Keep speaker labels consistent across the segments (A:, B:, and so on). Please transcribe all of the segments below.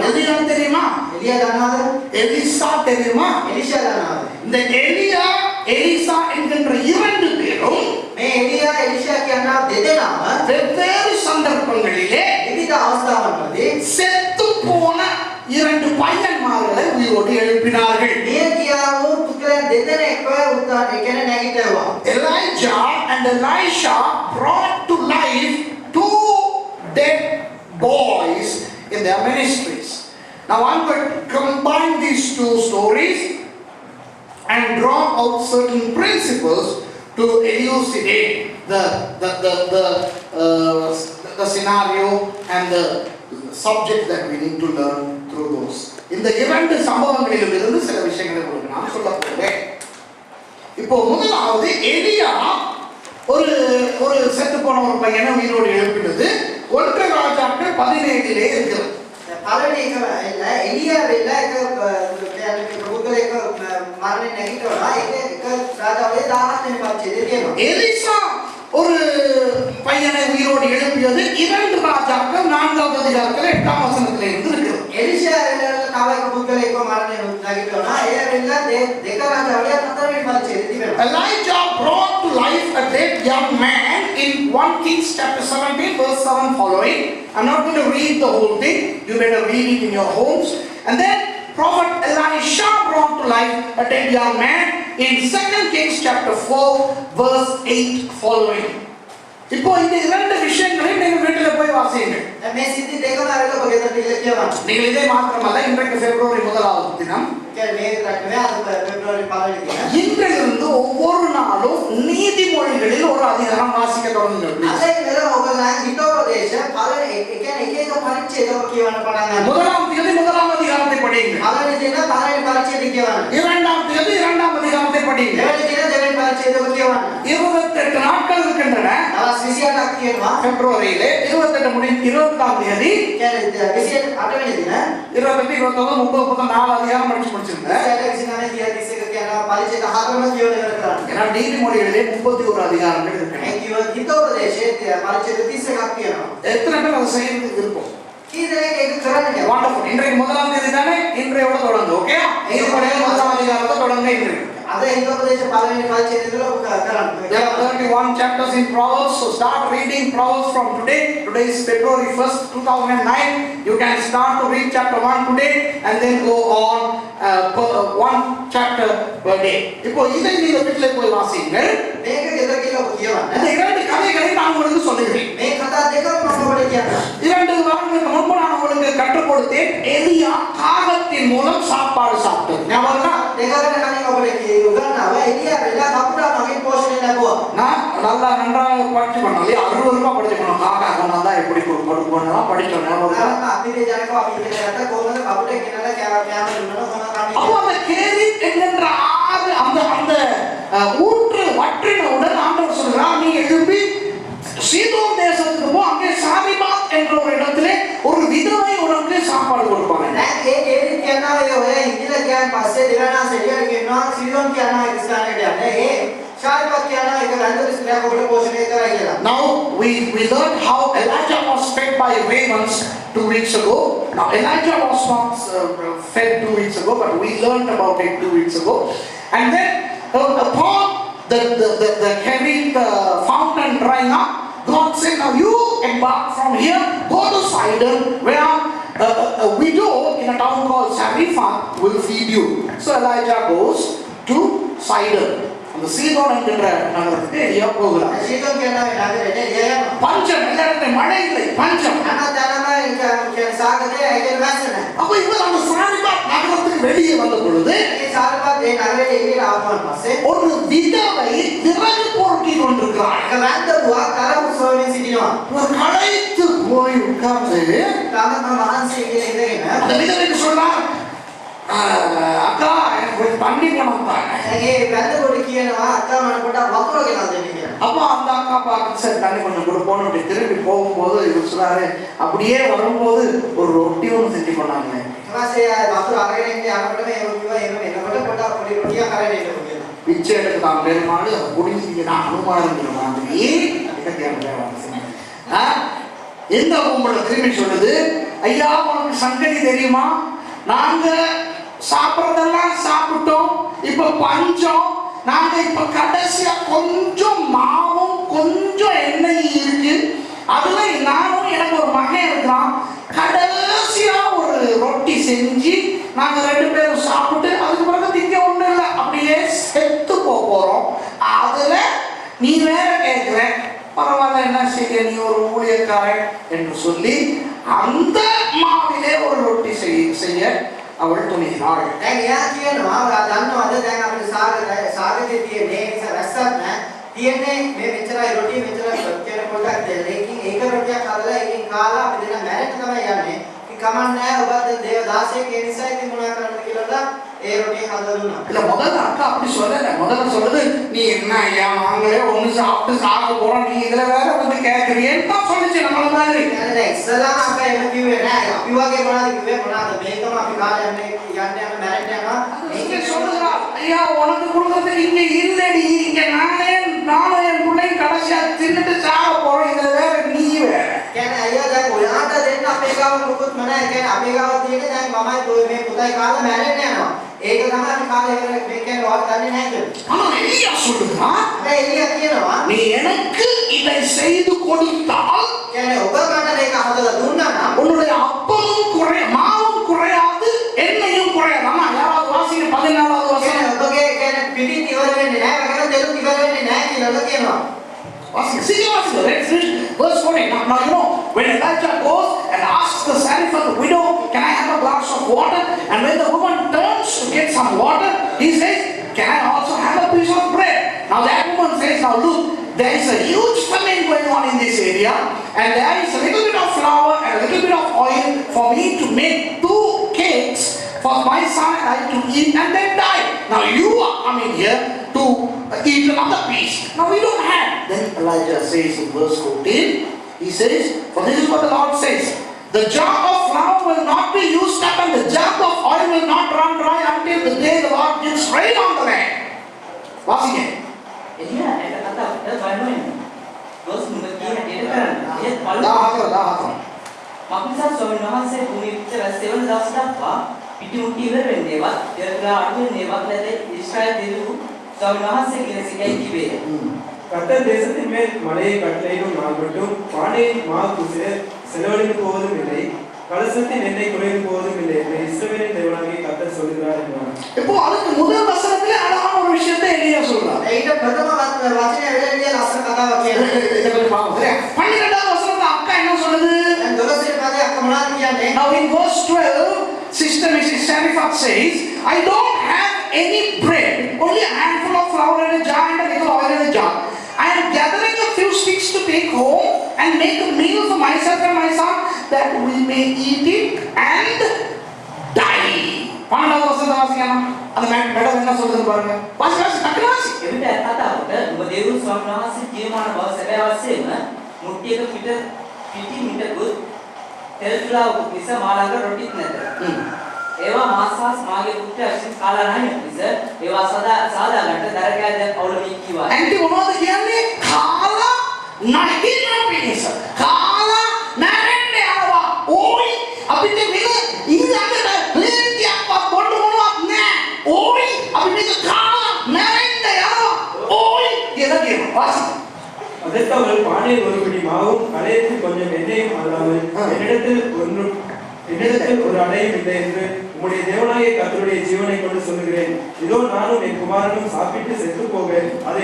A: எலியா தெரியுமா?
B: எலியா தானாது.
A: எலிசா தெரியுமா?
B: எலிஷா தானாது.
A: இந்த எலியா எலிசா என்கின்ற இரண்டு பேரும்
B: மே எலியா எலிஷா කියන දෙදෙනාම
A: வெவ்வேறு சந்தர்ப்பங்களிலே
B: විවිධ අවස්ථාවන්වලදී
A: செத்து போன இரண்டு பையன்மார்களை உயிரோடு எழுப்பினார்கள்.
B: මේ කියාවු පුද්ගලයන් දෙදෙනෙක්ව උත්සාහ කියන්නේ නැගිටවුවා.
A: Elijah and Elisha brought to life two dead boys in their ministries. Now I'm going to combine these two stories and draw out certain principles to elucidate the scenario and the subject that we need to learn through those. இந்த இரண்டு சம்பவங்களிலும் இருந்து சில விஷயங்களை உங்களுக்கு நான் சொல்ல போகிறேன். இப்போ முதலாவது எலியா ஒரு செத்து போன ஒரு பையனை உயிரோடு எழுப்பினது 1 ராஜாக்கள் 17 இருக்கிறது.
B: පළවෙනි එක එලියා වෙලා එක කියන්නේ පුද්ගලයෙක් මරණය නැගිටවලා ඒක රාජාවේ 17 වෙනි පරිච්ඡේදයේ තියෙනවා.
A: எலிசா ஒரு பையனை உயிரோடு எழுப்பியது 2 ராஜாக்கள் 4வது அதிகாரத்தில் 8ஆம் வசனத்தில் இருந்து இருக்குது.
B: එලිෂා වෙලා තව එක පුද්ගලයෙක්ව මරණය නැගිටවලා ඒ වෙලා දෙක රාජාවේ 4 වෙනි පරිච්ඡේදයේ තිබෙනවා.
A: Elijah brought to life a dead young man in 1 Kings chapter 17 verse 7 following. I'm not going to read the whole thing. You better read it in your homes. And then Prophet Elisha brought to life a dead young man in 2 Kings chapter 4 verse 8 following. இப்போ இந்த இரண்டு விஷயங்களையும் நீங்கள் வீட்டில் போய் வாசியுங்கள்.
B: මේ සිද්ධි දෙකම අරගෙන ඔබ ගෙදර ගිහලා කියවන්න.
A: நீங்கள் இதே மாத்திரமல்ல, இன்றைக்கு பிப்ரவரி 1வது தினம்,
B: කියන්නේ මේ රටේ අද පෙබරවාරි 1 වෙනි දින.
A: இன்றிலிருந்து ஒவ்வொரு நாளும் நீதிமொழிகளில் ஒரு அதிகாரம் வாசிக்க தொடங்குங்கள்.
B: අද ඉඳලා ඔබලා හිතෝපදේශ පළවෙනි කියන්නේ එක එක පරිච්ඡේදව කියවන්න පටන් ගන්න.
A: முதலாம் தேதி முதலாம் அதிகாரத்தை படியுங்கள்.
B: පළවෙනි දින පළවෙනි පරිච්ඡේදය කියවන්න.
A: இரண்டாம் தேதி இரண்டாம் அதிகாரத்தை படியுங்கள்.
B: දෙවෙනි දින දෙවෙනි පරිච්ඡේදය කියවන්න.
A: 28 நாட்கள் இருக்கின்றன.
B: දවස් 28ක් කියනවා.
A: பிப்ரவரியிலே 28 முடிந்து 20ஆம் தேதி
B: කියන්නේ 28 වෙනි දින
A: 28 29 30 34 அதிகாரம் படிச்சு முடிச்சிருங்க.
B: 29 කියනවා පරිච්ඡේද 4ම කියවන ඉවර කරන්න.
A: ஏன்னா நீதிமொழிகளிலே 31 அதிகாரங்கள் இருக்கு.
B: මේ කියව හිතෝපදේශයේ පරිච්ඡේද 31ක් කියනවා.
A: எத்தனை பேர் அதை செய்யறதுக்கு இருக்கும்?
B: කී දෙනෙක් ඒක කරන්නේ?
A: வண்டர்ஃபுல். இன்றைக்கு முதலாம் தேதி தானே, இன்றையோட தொடங்கு. ஓகே, நீதிமொழிகள் முதலாம் அதிகாரத்தை தொடங்க இன்றைக்கு.
B: අද හිතෝපදේශ පළවෙනි පරිච්ඡේදය තුළ ඔබ කරන්න.
A: There are 31 chapters in Proverbs, so start reading Proverbs from today. Today is February 1st, 2009. You can start to read chapter 1 today and then go on one chapter per day. இப்போ இதை நீங்க வீட்டிலே போய் வாசியுங்கள்.
B: මේක ගෙදර ගිහලා ඔබ කියවන්න.
A: இந்த இரண்டு கதைகளை நான் உங்களுக்கு சொல்லுகிறேன்.
B: මේ කතා දෙකම මම ඔබට කියන්නම්.
A: 2 வாரங்களுக்கு முன்பு நான் உங்களுக்கு கற்றுக் கொடுத்தேன். எலியா காகத்தின் மூலம் சாப்பாடு சாப்பிட்டது. ஞாபகம் இருக்கா?
B: දෙකකට කලින් ඔබට උගන්වනවා එලියා වෙලා කපුටා මගෙන් පෝෂණය ලැබුවා.
A: நான் நல்லா நன்றாக படிச்சு பண்ணோம் இல்லையா? 60 ரூபாய் படிச்சு பண்ணோம். காக்கா கொண்டாந்தா எப்படி கொடுக்கணும் படிச்சோம். ஞாபகம் இருக்கா?
B: අපිට ජනකව අපි ඉගෙන ගත්ත කොහොමද කපුටේ කෙනලා කෑම දුන්නා කොහොමද
A: அப்போ அந்த கேரித் என்கின்ற ஆறு அந்த ஊற்று வற்றினவுடன் ஆண்டவர் சொல்றார், நீ எழுப்பி சீதோன் தேசத்துக்கு போ, அங்கே சாரிபாத் என்ற ஒரு இடத்திலே ஒரு விதவை உனக்கு சாப்பாடு கொடுப்பாங்க.
B: දැන් ඒ කේරිත් කියනවා ඔය ඉංග්‍රීසි කියන පස්සේ දෙවනා සෙලියට කියනවා සිරියොන් කියනවා එක ස්ථානයකට යන්නේ. ඒ ශාරිපත් කියනවා එක රන්දර ස්ත්‍රියක් ඔබට පෝෂණය කරයි කියලා.
A: Now we learned how Elijah was fed by ravens 2 weeks ago. Now Elijah was not fed 2 weeks ago, but we learned about it 2 weeks ago. And then upon the Kerit fountain drying up, God said, now you embark from here, go to Sidon, where a widow in a town called Sarephat will feed you. So Elijah goes to Sidon. அந்த சீதோன் என்கின்ற நகரத்துக்கு எலியா போகிறார்.
B: சீதோன் කියනවා නගරේ එළිය යනවා.
A: பஞ்சம், எல்லா இடத்துலயும் மழை இல்லை, பஞ்சம்.
B: අනතනම කියන සාගරේ ඇයිද වැස්සන.
A: அப்ப இவர் அந்த சாரிபாத் நகரத்துக்கு வெளியே வந்த பொழுது
B: ඒ සාරිපත් ඒ නගරේ එළියට ආවම පස්සේ
A: ஒரு விதவை விறகு பொறுக்கி கொண்டிருக்கிறாள்.
B: එක රන්දරුවා තරමු සොයමින් සිටිනවා.
A: ஒரு களைத்து போய் உட்கார்ந்து
B: තාමත් මහන්සි කියලා ඉඳගෙන
A: அந்த விதவைக்கு சொல்றார், அக்கா எனக்கு ஒரு தண்ணி பணம் தாங்க.
B: ඒ වැන්දකොට කියනවා අක්කා මට පොඩ්ඩක් වතුර ගෙනල්ලා දෙන්න කියලා.
A: அப்ப அந்த அக்கா பார்த்து சரி தண்ணி கொஞ்சம் கொடுப்போன்னு அப்படி திரும்பி போகும்போது இவர் சொல்றாரு, அப்படியே வரும்போது ஒரு ரொட்டி ஒன்று செஞ்சு கொண்டாங்க.
B: ඊපස්සේ වතුර අරගෙන ඉන්න යනකොට මේ කිව්වා එහෙම එනකොට පොඩ්ඩක් පොඩි රොටියක් අරගෙන එන්න කියලා.
A: பிச்சை எடுக்கலாம் பெருமாள் குடிச்சிங்க நான் அனுமானங்கிற மாதிரி அதுக்கு கேட்க எந்த உங்களை திரும்பி சொல்லுது, ஐயா உனக்கு சங்கதி தெரியுமா, நாங்க சாப்பிட்றதெல்லாம் சாப்பிட்டோம், இப்ப பஞ்சம், நாங்க இப்ப கடைசியா கொஞ்சம் மாவும் கொஞ்சம் எண்ணெய் இருக்கு, அதுல நானும் எனக்கு ஒரு மகன் இருக்கிறான், கடைசியா ஒரு ரொட்டி செஞ்சு நாங்க 2 பேரும் சாப்பிட்டு அதுக்கு பிறகு திங்க ஒண்ணு இல்லை, அப்படியே செத்து போறோம். அதுல நீ வேற கேட்கிற, பரவாயில்ல என்ன செய்ய, நீ ஒரு ஊழியக்காரன் என்று சொல்லி அந்த மாவிலே ஒரு ரொட்டி செய்ய அவள் துணிகிறாள்.
B: දැන් එයා කියනවා දන්නවද දැන් අපිට සාගතේ තියෙන්නේ නිසා රැස්සක් නැහැ. තියෙන්නේ මේ මෙච්චරයි රොටි මෙච්චරයි කියන පොඩක් දෙන්න. ඒක රොටියක් හදලා එකකින් කාලා අපි දෙන්න මැරෙන්න තමයි යන්නේ. ඉතින් කමක් නැහැ ඔබත් දේව 16 ඒ නිසා ඉතින් මොනවා කරන්නද කියලා ඒ රොටිය හදලා දුන්නා.
A: இல்ல முதல்ல அக்கா அப்படி சொல்லல, முதல்ல சொல்றது நீ என்ன ஐயா நாங்களே ஒண்ணு சாப்பிட்டு சாக போறோம், நீ இதுல வேற வந்து கேட்கறியேன்னு தான் சொல்லிச்சு நம்மள மாதிரி.
B: දැන් ඉස්සලා අක්කා එහෙම කිව්වේ නැහැ. අපි වගේ මොනවද කිව්වේ මොනවද මේකම අපි කාලා යන්නේ මැරෙන්න යනවා.
A: நீங்க சொல்லுறா ஐயா உனக்கு கொடுக்கறதுக்கு இங்க இல்லடி, இங்க நானும் என் பிள்ளையும் கடைசியா தின்னுட்டு சாக போறோம், இதுல வேற நீ வேற.
B: කියන්නේ අයියා දැන් ඔයාට දෙන්න අපේ ගාව මොකුත් නැහැ. කියන්නේ අපේ ගාව තියෙන්නේ දැන් මමයි මේ පුතයි කාලා මැරෙන්න යනවා. ඒක තමයි අපි කාලේ ඉවර මේ කියන්නේ ඔයාලා දන්නේ නැහැ කියලා.
A: ஆனா எலியா சொல்லுறா,
B: දැන් එළිය කියනවා
A: நீ எனக்கு இதை செய்து கொடுத்தால்
B: කියන්නේ ඔබ මට මේක හදලා දුන්නා නම්
A: உன்னுடைய அப்பமும் மாவும் குறையாது, எண்ணெயும் குறையாது. ஆமா யாராவது வாசிங்க 14வது
B: කියන්නේ
A: வசனம்.
B: ඔබගේ කියන්නේ පිටින් ඉවර වෙන්නේ නැහැ. වගේම දෙලු ඉවර වෙන්නේ නැහැ කියලා කියනවා.
A: வாசிங்க சீக்கிரம் let's read verse 14. Now you know when Elijah goes and asks the Zarephath widow, can I have a glass of water, and when the woman turns to get some water, he says, can I also have a piece of bread? Now that woman says, now look, there is a huge famine going on in this area, and there is a little bit of flour and a little bit of oil for me to make 2 cakes for my son and I to eat and then die. Now you are coming here to eat another piece. Now we don't have. Then Elijah says in verse 14, he says, for this is what the Lord says, the jar of flour will not be used up and the jug of oil will not run dry until the day the Lord gives rain on the land. வாசிங்க.
C: එළිය ඒක කතා බලන්න. දොස් මුද කියන දෙයට කරන්න. ඒත්
A: දාහතර.
C: මක්නිසා ස්වාමීන් වහන්සේ භූමිය පිට වැස්සෙවන දවස් දක්වා පිටිමුට්ටි ඉවර වෙන්නේවත්, දෙරකලා අඩු වෙන්නේවත් නැත ඊශ්‍රායල් දෙවියෝ ස්වාමීන් වහන්සේ කියන සිටයි කිව්වේ.
D: கர்த்தர் தேசத்தின் மேல் மழையை கட்டளையிடும் நாள் மட்டும் பானையின் மாவு செலவழிந்து போவதும் இல்லை, கலசத்தின் எண்ணெய் குறைந்து போவதும் இல்லை என்று இஸ்ரவேலின் தேவனாகிய கர்த்தர் சொல்கிறார் என்றார்.
A: இப்போ அதுக்கு முதல் வசனத்திலே அழகான ஒரு விஷயத்தை எலியா சொல்றார்.
B: ඊට ප්‍රථම වචනේ එළිය ලස්සන කතාවක් කියනවා.
A: இத பத்தி பாப்போம். சரியா? 12வது வசனத்துல அக்கா என்ன சொல்லுது?
B: දැන් 12 පදේ අක්ක මොනවද කියන්නේ?
A: Now in verse 12, Sister Mrs. Zarephath says, I don't have any bread, only a handful of flour in a jar and a little oil in a jar. I am gathering a few sticks to take home and make a meal for myself and my son that we may eat it and die. 12வது வசனத்தை வாசிக்கலாம். அந்த madam என்ன சொல்லுது பாருங்க. வாசி டக்குனு வாசி.
C: එවිට කතාවට ඔබ දෙවියෝ ස්වාමීන් වහන්සේ ජීවමාන බව සැබෑ වශයෙන්ම මුට්ටියක පිටි මිටකුත් තෙල්තුලා උපිස මාළඟ රොටිත් නැත. ඒවා මාසස් මාගේ පුත්‍රයා විසින් කාලා නැහැ නිසා ඒවා සාදාගන්න දරකෑදයක් අවුලමින් කිව්වා.
A: ඇන්ටි මොනවද කියන්නේ? කාලා නැගින්න පිණිස. කාලා නැරෙන්න යනවා. ඕයි අපිට මෙන්න ඊළඟට ලේන්තියක්වත් බොන්න මොනවත් නැහැ. ඕයි අපි මේක කාලා නැරෙන්න යනවා. ඕයි කියලා කියනවා. වාසි.
D: அதற்கு அவள் பானையில் ஒரு பிடி மாவும் கலையத்தில் கொஞ்சம் எண்ணெயும் அல்லாமல் என்னிடத்தில் ஒரு அடையும் இல்லை என்று உம்முடைய தேவனாகிய கர்த்தருடைய ஜீவனை கொண்டு சொல்லுகிறேன். இதோ நானும் என் குமாரனும் சாப்பிட்டு செத்து போவேன். அது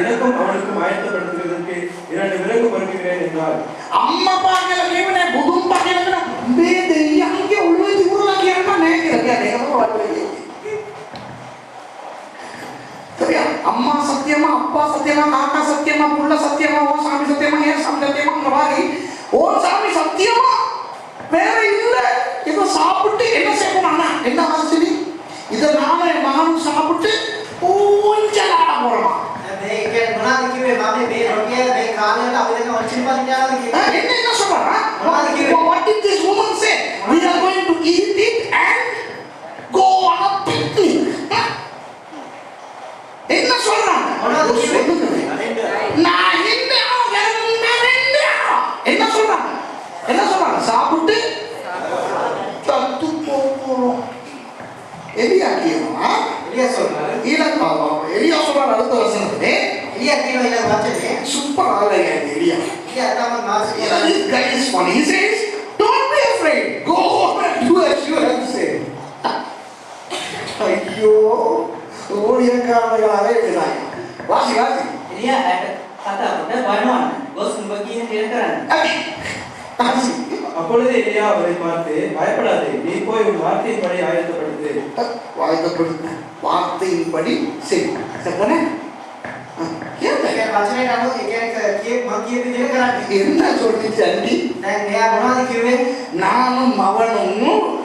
D: எனக்கும் அவனுக்கும் ஆயத்தப்படுத்துவதற்கு 2 விறகு பருகுகிறேன் என்றார்.
A: අම්මා පාගල කියවනේ බුදුන් පාගල මේ දෙයියන්ගේ ඔළුවේ තිබුණා කියන්න නැහැ කියලා කියන්නේ. ඒක තමයි වලේ. சரியா? அம்மா சத்தியமா, அப்பா சத்தியமா, காக்கா சத்தியமா, புள்ள சத்தியமா, ஓ சாமி சத்தியமா, ஏன் சாமி சத்தியமா மாதிரி ஓ சாமி சத்தியமா வேற இல்ல. இத சாப்பிட்டு என்ன செய்யணும்? என்ன ஆச்சு? இத நானே மகனும் சாப்பிட்டு ஊஞ்சலாட போறோமா?
B: මේ කියන්නේ මොනවද කිව්වේ? මම මේ රොටිය මේ කාලේට අපි දෙන්න වචින් පදිනාවද කිව්වේ?
A: என்ன சொல்றா? What did this woman say? We are going to eat it and go on a picnic. என்ன சொல்றாங்க?
B: මොනවද කිව්වේ?
A: நான் என்ன என்ன சொல்றாங்க? என்ன சொல்றாங்க? சாப்பிட்டு சொல்லியா
B: எலியா சொல்றாரு.
A: எலியா சொல்றாரு அடுத்த வசனத்திலே
B: எலியா கீழே இல்ல வச்சனே.
A: சூப்பர் ஆளுங்க எலியா.
B: எலியா அதாம மாசி.
A: This guy is funny. He says, don't be afraid. Go home and do as you have said. ஐயோ ஊழியக்காரர்களாவே இருக்கிறாங்க. வாசி வாசி.
C: එලියා ඇට කතා කොට වනවන්න. ගොස් නුඹ කියන දේ කරන්න.
A: வாசி.
D: அப்பொழுது எலியா அவரை பார்த்து, பயப்படாதே, நீ போய் உன் வார்த்தையின்படி ஆயத்தப்படுத்து.
A: வார்த்தையின்படி சரி சரிதானே?
B: ඒ වචනේ අනුව ඒ කියන්නේ මම කිය විදිහට කරන්නේ.
A: என்ன சொல்லிச்சு அண்டி?
B: දැන් මෙයා මොනවද කිව්වේ?
A: நானும் அவனும்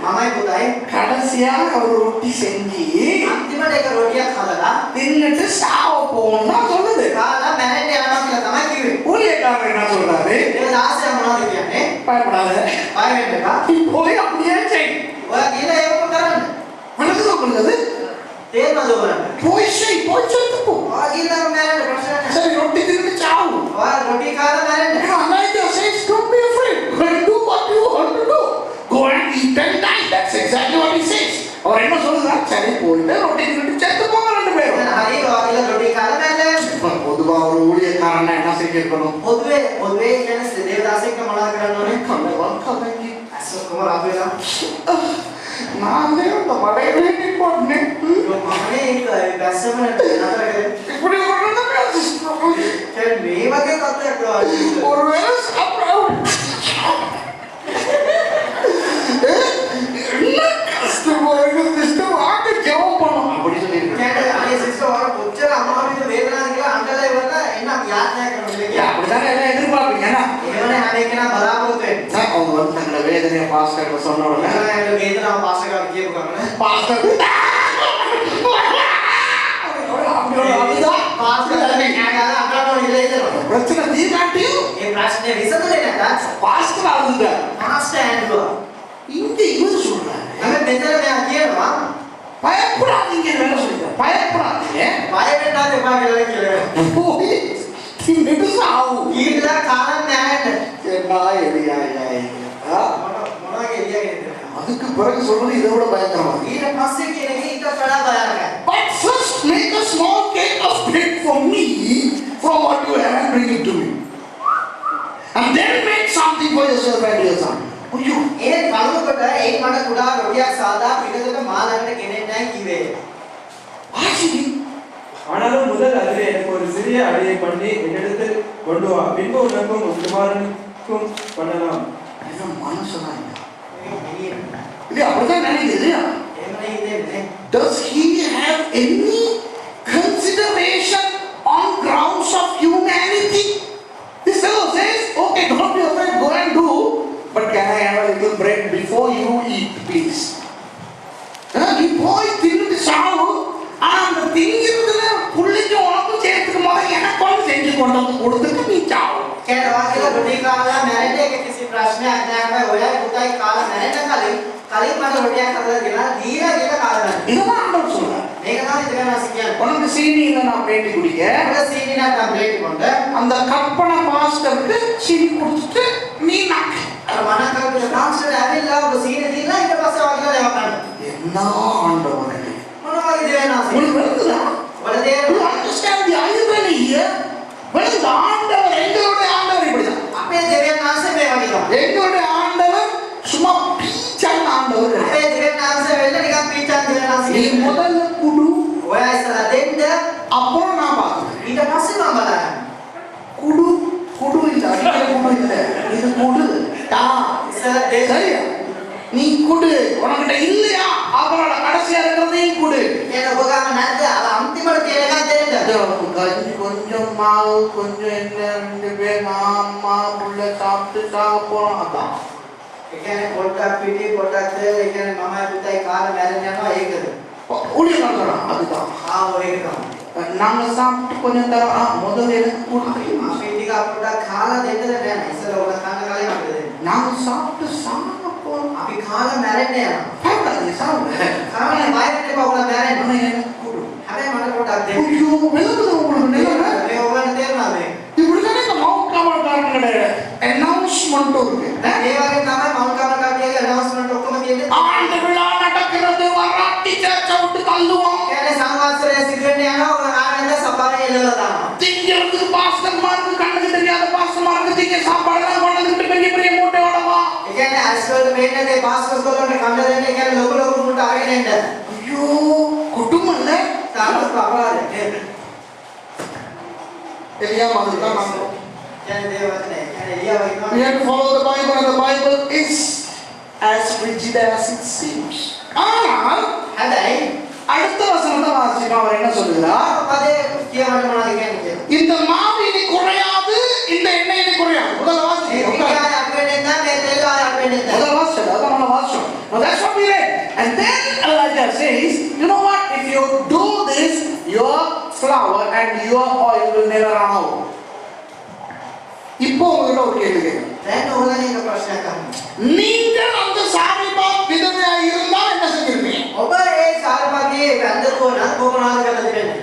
B: මමයි පුතයි
A: கடைசியா ஒரு ரொட்டி செஞ்சு
B: අන්තිමට එක රොටියක් හදලා
A: தின்னுட்டு சாவ போகணும்னா சொல்லுது.
B: කාලා මැරෙන්න යනවා කියලා තමයි කිව්වේ.
A: ஊழியக்காரர் என்ன சொல்றாரு?
B: ඒ දාසයා මොනවද කියන්නේ?
A: பயப்படாத,
B: බය වෙන්න එපා.
A: நீ போய் அப்படியே செய்.
B: ඔයා ගිහලා ඒක කරන්න.
A: மனசுல சொல்லுது
B: තේරෙනවද ඔයාලට?
A: போய் செய், போய் செத்து போ.
B: ඔයා ගිහලා මැරෙන්න ප්‍රශ්න නැහැ.
A: சரி ரொட்டி தின்னு சாவு.
B: ඔයා රොටි කාලා මැරෙන්න.
A: Elijah says, don't be afraid. Go and do what you want to do. Go and eat and die. That's exactly what he says. அவர் என்ன சொல்லுதா? சரி போயிட்டு ரொட்டி தின்னுட்டு செத்து போங்க ரெண்டு பேரும்.
B: හරි ඔයා ගිහලා රොටි කාලා මැරෙන්න.
A: பொதுவா ஒரு ஊழியக்காரனா என்ன செய்யணும்?
B: පොදුවේ කියන්නේ දේවදාසෙක්ට මොනවද කරන්න ඕනේ?
A: கலங்கி
B: අසෝකම රාබේලා.
A: நானே அந்த மடையிலே நிற்பேன்.
B: මමනේ ඒක බැස්සම නතර කරේ.
A: இப்படி ஒரு
B: කියන්නේ මේ වගේ කතාවක් ඔයාලට.
A: ஒருவேளை சாப்பிட என்ன கஷ்டமா இருக்கு வாங்க ஜெபம் பண்ணும் அப்படி சொல்லியிருக்கேன்.
B: කියන්නේ අනේ සිස්ටර් ඔයාලා කොච්චර අමාරුද වේදනාවද කියලා අඬලා ඉවරලා එන්න අපි යාඥා කරනවා.
A: அப்படித்தானே எல்லாம் எதிர்பார்ப்பீங்க. ஏன்னா
B: ඒවනේ හැම එකනා බලාපොරොත්තු වෙන්නේ.
A: அவங்க வந்து தங்களோட வேதனையை பாஸ்டர்கிட்ட சொன்ன உடனே
B: ඒවනේ වේදනාව පාස්ටර් කියපු ගමන
A: பாஸ்டர் அதுதான்
B: පාස්ටර් ඥානගාලා අඬනවා ඉල්ල ඉතනවා.
A: பிரச்சனை தீராட்டியும்
B: ඒ ප්‍රශ්නේ විසඳුනේ නැත්නම්
A: பாஸ்டர் அழுதுட்டார்.
B: පාස්ටර් ඇඬුවා.
A: இங்க இவர் சொல்றாரு
B: හැම මෙතන මෙයා කියනවා
A: பயப்படாதீங்க வேலை சொல்லிட்டார். பயப்படாதீங்க
B: බය වෙන්නත් එපා කියලා කියලා.
A: போய் தின்னுட்டு சாவு.
B: ඊටලා කාලම් නැහැ.
A: என்ன எலியா
B: මොනවා කියලියන්නේ.
A: அதுக்கு பிறகு சொல்றது இதை விட பயங்கரமா இருக்கு.
B: ඊට පස්සේ කියන එක ඊට වඩා භයානකයි.
A: But first make a small cake of bread for me from what you have and bring it to me. And then make something for yourself and your son. ஐயோ
B: ඒ බලනකොට ඒ මට කුඩා රොටියක් සාදා පිටතට මා ළඟට ගෙනෙන්නයි කිව්වේ.
A: ஆசிரி
D: ஆனாலும் முதல் அதிலே எனக்கு ஒரு சிறிய அடையை பண்ணி என்னிடத்தில் கொண்டு வா, பின்பு உனக்கும் உன் குமாரனுக்கும் பண்ணலாம்.
A: இது மனுஷனா
B: මේක
A: இல்லையா? அப்படிதான் நினைக்குது இல்லையா?
B: එහෙමනේ හිතෙන්නේ.
A: Does he have any consideration on grounds of humanity? This fellow says, okay, don't be afraid, go and do, but can I have a little bread before you eat, please? நீ போய் தின்னுட்டு சாவு. ஆனா அந்த திங்கிறதுல புள்ளிக்கு உனக்கும் சேர்த்துக்கும் போது எனக்கு வந்து செஞ்சு கொண்டு வந்து கொடுத்துட்டு நீ சாவு.
B: කියන්නේ ඔයා කියලා රොටි කාලා මැරෙන්න එක කිසි ප්‍රශ්නයක් නැහැ. හැබැයි ඔයා පුතයි කාලා මැරෙන්න කලින් මට රොටියක් හදලා ගෙනලා දීලා කියලා කාලා ගන්න.
A: இதுதான் ஆண்டவர் சொல்றார்.
B: මේක තමයි දෙවනාසි කියන්නේ.
A: உனக்கு சீனியில நான் பேட்டி குடிக்க
B: අපිට සීනි නැත්නම් බ්‍රේක් கொண்டு
A: அந்த கற்பனை பாஸ்டருக்கு சீனி குடிச்சிட்டு நீ நாக்கு.
B: අර මනස කරුට තාක්ෂණය ඇවිල්ලා ඔබ සීනි දීලා ඊට පස්සේ ඔයා කියලා දේව ගන්න.
A: என்ன ஆண்டவரே.
B: මොනවා වගේ දෙවනාසි.
A: உங்களுக்கு விளங்குதா?
B: ඔබ දේව
A: You understand the irony here? விளங்குது? ஆண்டவர் எங்களுடைய ஆண்டவர் இப்படிதான்.
B: අපේ දෙවනාසි මේ වගේ තමයි.
A: எங்களுடைய ஆண்டவர் சும்மா பீச்சான ஆண்டவர்.
B: අපේ දෙවනාසි වෙන්න නිකන් පීචන් දෙවනාසි.
A: நீ முதல்ல குடு,
B: ඔයා ඉස්සලා දෙන්න
A: அப்புறம் நான் பார்க்கிறேன்.
B: ඊට පස්සේ මම බලන්න.
A: குடு குடு இல்ல, அடிக்கிற குடு இல்ல, இது குடு தா.
B: ඉස්සලා දෙන්න.
A: சரியா? நீ குடு, உனக்கிட்ட இல்லையா அப்புறம் கடைசியா இருக்கிறதையும் குடு.
B: කියන ඔබ ගාම නැද්ද? අර අන්තිමට තියෙන එකක් දෙන්න.
A: கஞ்சி கொஞ்சம் மாவு கொஞ்சம் எண்ணெய் 2 பேர் அம்மா புள்ள சாப்பிட்டு சாப்பிடுறோம். அதான்
B: ඒ කියන්නේ පොඩ්ඩක් පිටි පොඩ්ඩක් තේ ඒ කියන්නේ මමයි පුතයි කාලා මැරෙන්න යනවා ඒකද?
A: ஊழியர்கள் சொல்றான். அதுதான்
B: ආ ඒක තමයි.
A: நாங்க சாப்பிட்டு கொஞ்சம் தரோம். முதல்ல எனக்கு கொடுத்து
B: අපි ටික පොඩ්ඩක් කාලා දෙන්නද නැහැ. ඉස්සලා ඔබ කන්න කලින් අපිට දෙන්න.
A: நாங்க சாப்பிட்டு சாப்பிடுறோம்.
B: අපි කාලා මැරෙන්න යනවා.
A: சாப்பிடாதீங்க சாப்பிடுங்க.
B: කාලා වයරට එපා ඔබලා මැරෙන්න.
A: ஆனா எனக்கு கொடு.
B: හැබැයි මට පොඩ්ඩක් දෙන්න.
A: ஐயோ விளங்குது உங்களுக்கு நிலைமை?
B: මේ ඔබට තේරුණාද මේක?
A: இப்படிதானே இந்த மவுண்ட் காவல்காரனுடைய அனௌன்ஸ்மெண்ட் இருக்கு.
B: ඒ වගේ තමයි මවුල් කමර කට්ටියගේ ඇනවුස්මන්ට් ඔක්කොම තියෙන්නේ.
A: ஆண்டு விழா நடக்கிறது, வராட்டி சேர்ச்ச விட்டு தள்ளு
B: වෙන්නේ ඒ පාස්කස් වලට කන්න දෙන්නේ කියන්නේ ලොකු ලොකු මුට අරගෙන එන්න.
A: ஐயோ குடும்பம்ல
B: තාමත් අපරාධය.
A: தெரியாம அதுதான் நம்ம
B: කියන්නේ දේව වචනේ. කියන්නේ එළියා වගේ.
A: we have to follow the Bible and the Bible is as rigid as it seems. ஆனால்
B: හැබැයි
A: அடுத்த வசனத்தை வாசிப்போம். அவர் என்ன சொல்லுகிறார்?
B: පදේ කියවන්න මොනවද කියන්නේ?
A: இந்த மாவு இனி குறையாது, இந்த எண்ணெய் இனி குறையாது. முதல்ல
B: මේ
A: வாசிப்போம்.
B: පිටිය අඩු වෙන්නේ නැහැ, මේ තෙල් අඩු වෙන්නේ නැහැ.
A: முதல்ல வாசிச்சோம். அதான் நம்ம வாசிச்சோம். Now that's what we read. And then Elijah says, you know what? If you do this, your flour and your oil will never run out. இப்போ உங்ககிட்ட ஒரு கேள்வி கேட்கிறேன்.
B: දැන් ඕගොල්ලන් එක ප්‍රශ්නයක් අහන්න.
A: நீங்கள் அந்த சாரிபாத் விதவையா இருந்தா என்ன செஞ்சிருப்பீங்க?
B: ඔබ ඒ සාරපගේ වැන්දකෝ නම් කොහොමද කරලා දෙන්නේ?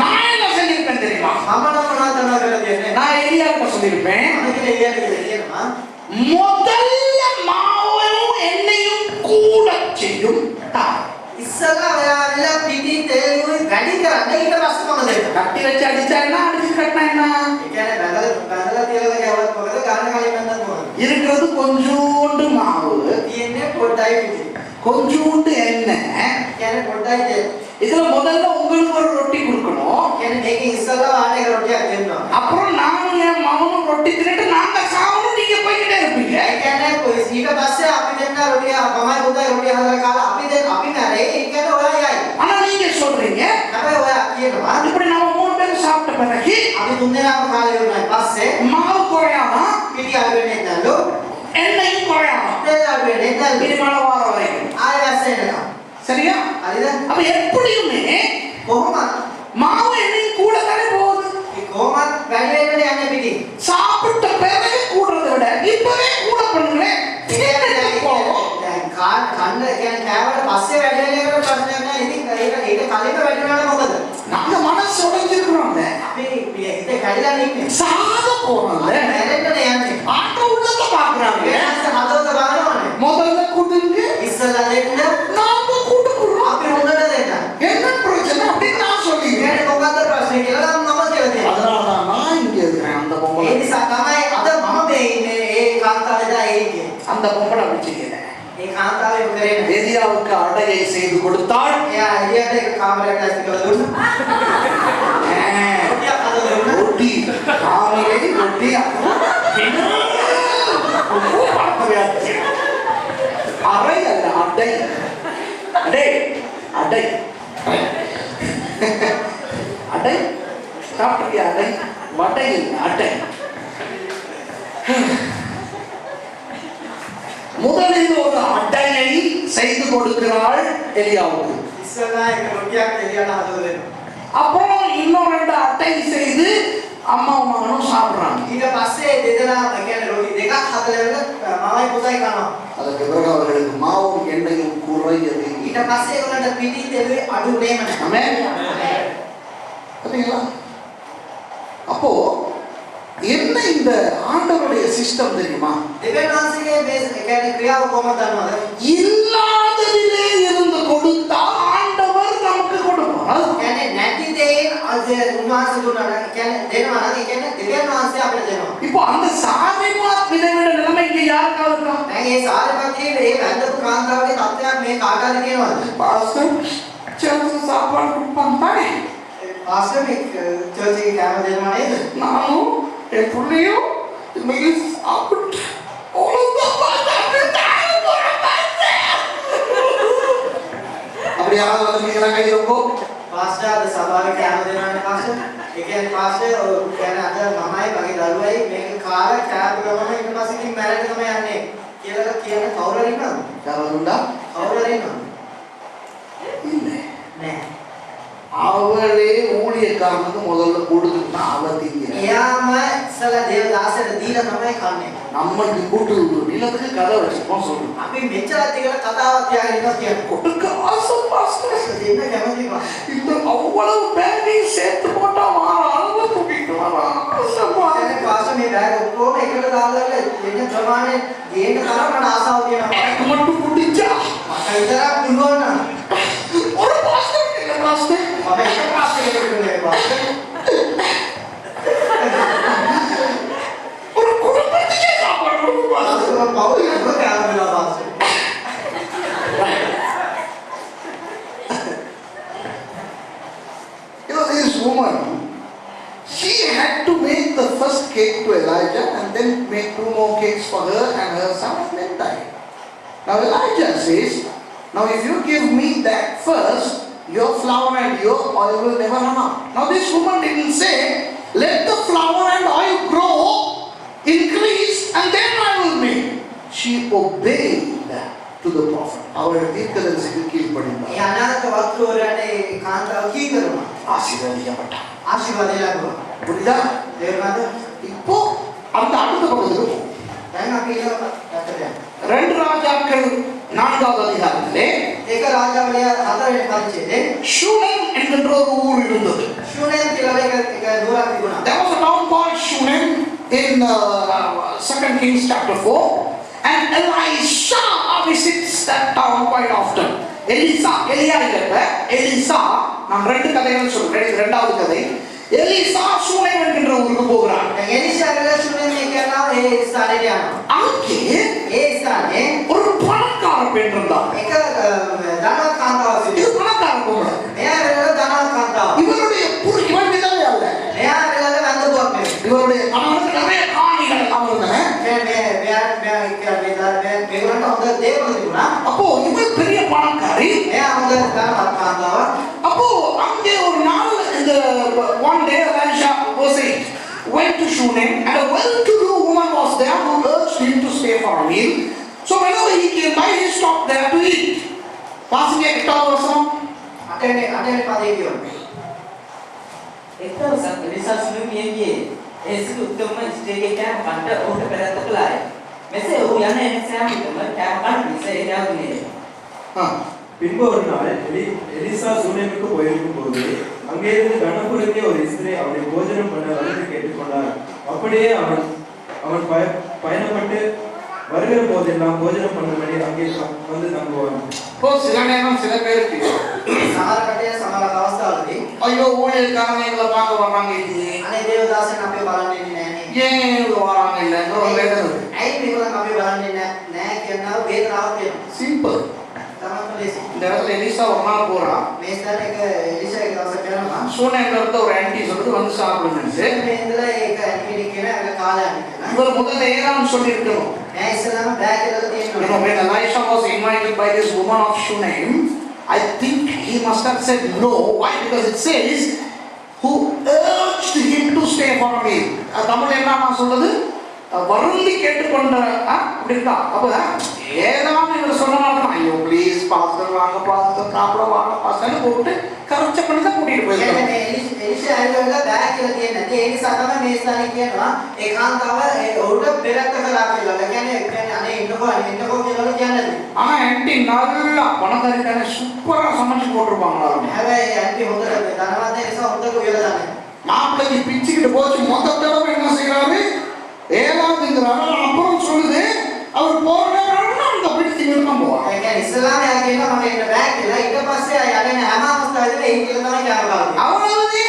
A: நான் என்ன செஞ்சிருப்பேன் தெரியுமா?
B: මම නම් මොනවද කරලා දෙන්නේ?
A: நான் எலியாவுக்கு சொல்லியிருப்பேன்,
B: අනිත් එළියට කියනවා.
A: முதல்ல மாவையும் எண்ணெயும் கூட செய்யும் தாய்.
B: ඉස්සලා ඔයාලා පිටි තෙල් වැඩි කරන්න ඊට පස්සේ මම දෙන්න.
A: கட்டி வச்சு அடிச்சா என்ன, அடிச்சு கட்டினா என்ன?
B: ඒ කියන්නේ බඳලා තියලා ගෑවත් මොකද ගන්න කලින් බඳන්න ඕනේ.
A: இருக்கிறது கொஞ்சோண்டு மாவு,
B: තියෙන්නේ පොඩ්ඩයි පිටි.
A: கொஞ்சோண்டு எண்ணெய்.
B: කියන්නේ පොඩ්ඩයි තෙල්.
A: இதுல முதல்ல உங்களுக்கு ஒரு ரொட்டி கொடுக்கணும்,
B: කියන්නේ මේක ඉස්සලා ආනේ රොටියක් දෙන්න ඕනේ.
A: அப்புறம் நானும் என் மகனும் ரொட்டி தின்னுட்டு நாங்க சாவணும், நீங்க போய்கிட்டே இருப்பீங்க.
B: ඒ කියන්නේ ඊට පස්සේ අපි දෙන්න රොටිය තමයි පුතයි රොටිය හදලා කාලා අපි මැරේ. ඒ කියන්නේ ඔයා යයි.
A: ஆனா நீங்க சொல்றீங்க
B: හැබැයි ඔයා කියනවා
A: இப்படி நம்ம 3 பேரும் சாப்பிட்ட பிறகு
B: අපි තුන් දෙනාම කාලේ වුණායි පස්සේ
A: மாவு குறையாமா,
B: පිටි අඩු වෙන්නේ නැද්ද?
A: எண்ணெயும் குறையாமா,
B: තෙල් අඩු වෙන්නේ නැද්ද?
A: இனி மழை வார வரைக்கும்.
B: ආයෙ වැස්ස එනවා.
A: சரியா?
B: හරිද?
A: அப்ப எப்படியுமே
B: කොහොමද?
A: மாவு எண்ணெயும் கூட தானே போகுது.
B: මේ කොහොමද වැඩි වෙන්නේ යන්නේ පිටි?
A: சாப்பிட்ட பிறகு கூடுறதை விட இப்பவே கூட பண்ணுங்களேன்.
B: ඒ කියන්නේ දැන් කන්න කියන්නේ කෑවට පස්සේ වැඩි වෙන එකට ප්‍රශ්නයක් නැහැ. ඉතින් ඒක කලින්ම වැඩි වෙනවා මොකද?
A: நாங்க மனசு உடைஞ்சிருக்கிறோம்ல,
B: අපි හිත කැඩිලා ඉන්නේ.
A: சாக போறோம்ல,
B: මැරෙන්නනේ යන්නේ.
A: ஆட்ட உள்ளத பாக்குறாங்க.
B: වෙනස් හදවත බලනවනේ.
A: முதல்ல கூட்டுங்க,
B: ඉස්සලා දෙන්න
A: நாம கூட்டுக்குறோம்.
B: අපි හොඳට දෙන්න.
A: என்ன பிரச்சனை அப்படின்னு நான் சொல்லிக்கிறேன்.
B: කියන්නේ මොකද්ද ප්‍රශ්නේ කියලා නම් මම කියලා දෙන්න.
A: அதனாலதான் நான் இங்க இருக்கிறேன். அந்த
B: ඒ
A: பொம்பளை
B: නිසා තමයි අද මම මේ ඉන්නේ ඒ කාන්තාවේදා ඒකේ.
A: அந்த பொம்பளை அப்படி செய்யல.
B: ඒ කාන්තාවේ කරේ
A: எலியாவுக்கு அடையை செய்து கொடுத்தாள்.
B: එයා එළියට එක කාමරයකට ඇස්ති කරලා දුන්නා. රොටියක් හදලා දුන්නා.
A: ரொட்டி காலையிலே ரொட்டி அறை அல்ல, அடை. அடை அடை அடை சாப்பிட்டியா? அடை வடை இல்லை, அடை. முதலில் ஒரு அடையை செய்து கொடுக்கிறாள் எலியாவுக்கு.
B: ඉස්සලා එක රොටියක් එළියට හදලා දෙනවා.
A: அப்புறம் இன்னும் 2 அட்டை செய்து அம்மாவும் மகனும் சாப்பிடுறாங்க.
B: ඊට පස්සේ දෙදෙනා කියන්නේ රොටි දෙකක් හදලා මමයි පුතයි කනවා.
A: அதுக்கு பிறகு அவர்களுக்கு மாவும் எண்ணெயும் குறையது.
B: ඊට පස්සේ ඒගොල්ලන්ට පිටි තෙලුයි අඩු වෙනේම නැහැ.
A: ஆமென். பாத்தீங்களா? அப்போ என்ன இந்த ஆண்டவருடைய சிஸ்டம் தெரியுமா?
B: දෙවියන් වහන්සේගේ මේ කියන්නේ ක්‍රියාව කොහොමද දන්නවද?
A: இல்லாததிலே இருந்து கொடுத்தா ஆண்டவர் நமக்கு கொடுப்பார்.
B: කියන්නේ නැති දෙයින් අද උන්වහන්සේ දුන්නා කියන්නේ දෙනවා නම් ඒ කියන්නේ දෙවියන් වහන්සේ අපිට දෙනවා.
A: இப்போ அந்த சாரிபாத் விதவிட நிலைமை இங்க யாருக்காவது இருக்கா?
B: දැන් මේ සාරපත්තියේ මේ වැඳපු කාන්තාවගේ තත්ත්වයක් මේ කාටද කියනවද?
A: பாஸ்டர் சேர்ந்து சாப்பாடு கொடுப்பாங்க தானே.
B: පාස්ටර් මේ චර්ච් එකේ කෑම දෙනවා නේද?
A: நானும் என் பிள்ளையும் இன்னைக்கு சாப்பிட்டு ஒழுங்கா பார்த்தாங்க, தாழ போற பார்த்தேன். அப்படி யாராவது வந்திருக்கீங்களா? கை வைப்போம்.
B: පාස්ටර් අද සභාවේ කෑම දෙනවානේ පාස්ටර්. ඒ කියන්නේ පාස්ටර් කියන්නේ අද මමයි මගේ දරුවයි මේක කාලා කෑම ගමන ඊට පස්සේ ඉතින් මැරෙන්න තමයි යන්නේ කියලා කියන කවුරු හරි ඉන්නවද?
A: யாராவது உண்டா?
B: කවුරු හරි ඉන්නවද?
A: இல்லை.
B: නෑ.
A: அவளே ஊழியக்காரனுக்கு முதல்ல கொடுத்துட்டா அவ திங்கிறா.
B: එයාම ඉස්සලා දේවදාසයට දීලා තමයි කන්නේ.
A: நம்மளுக்கு கூட்டு நிலத்துக்கு கதை வச்சுப்போம் சொல்றோம்.
B: අපි මෙච්චරත් එකට කතාවක් තියාගෙන ඉන්නවා කියන්නේ.
A: கொடுக்க ஆசை பாஸ்டர்.
B: දෙන්න කැමති වා.
A: இந்த அவ்வளவு பேரையும் சேர்த்து போட்டா அளவு தூக்கிட்டு வரான்.
B: කියන්නේ පාස්ටර් මේ බෑග් ඔක්කොම එකට දාලා දෙන්න ප්‍රමාණය දෙන්න තරම් මට ආසාවක් තියෙනවා.
A: எனக்கு மட்டும் பிடிச்சா
B: මට විතරක් පුළුවන් නම්
A: ஒரு பாஸ்டர் இல்ல பாஸ்டர்.
B: මම එක පාස්ටර් කෙනෙකුට නෙවෙයි පාස්ටර්.
A: ஒரு குடும்பத்துக்கே then make 2 more cakes for her and her son, and then die. Now Elijah says, now if you give me that first, your flour and your oil will never run out. Now this woman didn't say, let the flour and oil grow, increase, and then I will make. She obeyed to the prophet. அவருடைய தீர்க்கதரிசிக்கு கீழ்ப்படிந்தார்.
B: ඒ අනාගත වස්තුවරනේ කාන්තාව කී කරනවා.
A: ஆசீர்வதிக்கப்பட்டார்.
B: ආශිර්වාදය ලැබුවා.
A: புரியுதா?
B: තේරුණාද?
A: இப்போ அந்த அடுத்த பக்கத்துக்கு போவோம்.
B: දැන් අපි ඊළඟ පැත්තට යමු.
A: 2 ராஜாக்கள் 4வது அதிகாரத்திலே
B: ඒක රාජාවලිය 4 වෙනි පරිච්ඡේදයේ
A: ஷூனேம் என்கின்ற ஒரு ஊர் இருந்தது.
B: ශුනේම් කියලා එක නුවරක් තිබුණා.
A: There was a town called Shunem in 2 Kings chapter 4, and Elisha visits that town quite often. Elisa நான் 2 கதைகள் சொல்றேன். இது 2வது கதை. எலிசா சூனேம் என்கின்ற ஊருக்கு போகிறார்.
B: එලිෂා කියලා ශුනේම් කියනවා ඒ ස්ථානයට යනවා.
A: அங்கே
B: ඒ ස්ථානයේ
A: ஒரு பணக்கார பெண் இருந்தார்.
B: එක ධනවත් කාන්තාවක්
A: இது
B: සිටියා.
A: பணக்கார பொண்ணு.
B: මෙයා වෙලද ධනවත් කාන්තාවක්.
A: இவருடைய இவன் விதவை அல்ல.
B: මෙයා වෙලද වැන්දපුවක් නෙවෙයි.
A: இவருடைய கணவனுக்கு நிறைய காணிகள் எல்லாம் இருந்தன.
B: මේගොල්ලන්ට හොඳ දේවල් තිබුණා.
A: அப்போ இவன் பெரிய பணக்காரி.
B: මෙයා හොඳ ධනවත් කාන්තාවක්.
A: அப்போ அங்கே ஒரு நாள் இந்த one day Elisha verse 8 went to Shunem, and a well-to-do woman was there who urged him to stay for a meal. So whenever he came by, he stopped there to eat. வாசிங்க 8வது வசனம்.
B: අටේ පදේ කියනවා.
C: එක් දවසක් එලිසා සුනේමිය ගියේ. ඒ සිටු උත්තම ස්ත්‍රියගේ කෑම කන්න ඔහුට පෙරත්ත කළාය. මෙසේ ඔහු යන එන සෑම විටම කෑම කන්න නිසා ඒ යාවුනේ.
D: பின்பு ஒரு நாள் எலிசா சூனேமுக்கு போயிருக்கும் போது அங்கே இருந்து கணபுரத்திய ஒரு ஸ்திரீ அவனை போஜனம் பண்ண வந்து கேட்டுக்கொண்டார். அப்படியே அவன் பயணப்பட்டு வருகிற போதெல்லாம் போஜனம் பண்ணும்படி அங்கே வந்து தங்குவான்.
A: இப்போ சில நேரம் சில பேருக்கு
B: සමහර කටේ සමහර අවස්ථාවලදී
A: ஐயோ ஊழியக்காரங்க எங்களை பார்க்க வர்றாங்க இல்லையே,
B: අනේ දේවදාසයන් අපේ බලන්නේ නැහැ.
A: ஏன் இவ்வளவு வராங்க இல்லைன்ற ஒரு வேதனை இருக்கு.
B: ඇයි මේගොල්ලන් අපේ බලන්නේ නැහැ කියනවා වේදනාවක් තියෙනවා.
A: சிம்பிள்.
B: තමයි ලේසි.
A: இந்த இடத்துல எலிசா ஒரு நாள் போறான்.
B: මේ ස්ථානයේ එක එලිෂා එක දවසක් කරනවා.
A: சூனேம்ல இருந்த ஒரு ஆன்ட்டி சொல்லிட்டு வந்து சாப்பிடுங்கன்னு.
B: මේ ඉඳලා ඒක ඇන්ටිනි කියන එක කාලයක් කියලා.
A: இவர் முதல்ல ஏறான்னு சொல்லி இருக்கணும்.
B: මම ඉස්සෙල්ලාම බෑග් එකක
A: You know,
B: තියෙනවා.
A: when Elisha was invited by this woman of Shunem, I think he must have said no. Why? Because it says, who urged him to stay for a meal. Tamil என்ன நான் சொல்றது, வருந்தி கேட்டுக்கொண்ட அப்படி இருக்கா. அப்ப ஏதாவது இவர் சொன்னனால ஐயோ ப்ளீஸ் பாஸ்டர் வாங்க பாஸ்டர் சாப்பிட வாங்க பாஸ்டர்னு கூப்பிட்டு கரெக்ட் பண்ணி தான் கூட்டிட்டு போயிருக்காங்க.
B: කියන්නේ එලිෂා ඇවිල්ලා බෑග් කියලා තියෙන්නේ නැති. ඒ නිසා තමයි මේ ස්ථානයේ කියනවා ඒ කාන්තාව ඔහුට පෙරත්ත කළා කියලා. ඒ කියන්නේ අනේ ඉන්නකෝ කියලා කියන්නේ.
A: ஆனா ஆன்ட்டி நல்லா பணக்காரிக்கான சூப்பரா சமைச்சு போட்டிருப்பாங்களா.
B: හැබැයි ඇන්ටි හොඳට ධනවත් නිසා හොඳට උයලා දාන්නේ.
A: மாப்பிள்ளைக்கு பிச்சுக்கிட்டு போச்சு. மொத்த தடவை என்ன செய்யறாரு, ஏழாவதுங்கிறாரு. அப்புறம் சொல்லுது அவர் போற அந்த பிடிச்சி நிற்கும் போவார்.
B: ඒ කියන්නේ ඉස්ලාම යා කියනවා මම ඉන්න බෑග් කියලා. ඊට පස්සේ යන්නේ හැම අවස්ථාවෙම ඒ කියලා තමයි කියනවා.
A: அவ்வளவுதே.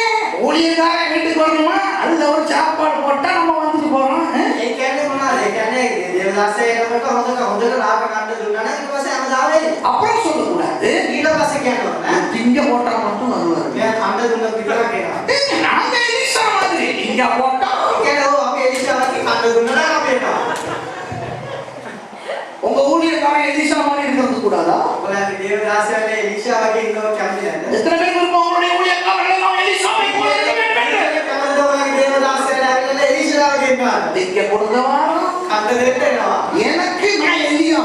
A: ஊழியக்காரன் வீட்டுக்கு வரணுமா, அதுல ஒரு சாப்பாடு போட்டா நம்ம வந்துட்டு போறோம்.
B: ඒ කියන්නේ මොනවද? ඒ කියන්නේ දේවදාසය එනකොට හොඳට ලාභ ගන්න දුන්නා නම් ඊට පස්සේ හැමදාම වෙන්නේ.
A: அப்புறம் சொல்லக்கூடாது,
B: ඊට පස්සේ කියනවා
A: திங்க போட்டா மட்டும் வருவாரு.
B: මෙයා කන්න දුන්න විතරක් කියනවා.
A: நாங்க எலிசா மாதிரி திங்க போட்டா
B: ඒ කියන්නේ ඔව් අපි එලිෂා වගේ කන්න දුන්නා නම් අපි එනවා.
A: உங்க ஊழியக்காரன் எலிசா மாதிரி இருக்கிறது கூடாதா?
B: ඔයාලගේ දේවදාසයනේ එලිෂා වගේ ඉන්නව කැමති නැද්ද?
A: எத்தனை பேர் விருப்பம் உங்களுடைய ஊழியக்காரர்கள் எல்லாம் எலிசாவை போல இருக்க வேண்டும் என்று?
B: කැමතිද ඔයාලගේ දේවදාසයලා ඇවිල්ලා එලිෂා වගේ ඉන්නවා?
A: திங்க கொடுங்கவா,
B: කන්න දෙන්න එනවා.
A: எனக்கு நான் எலியா.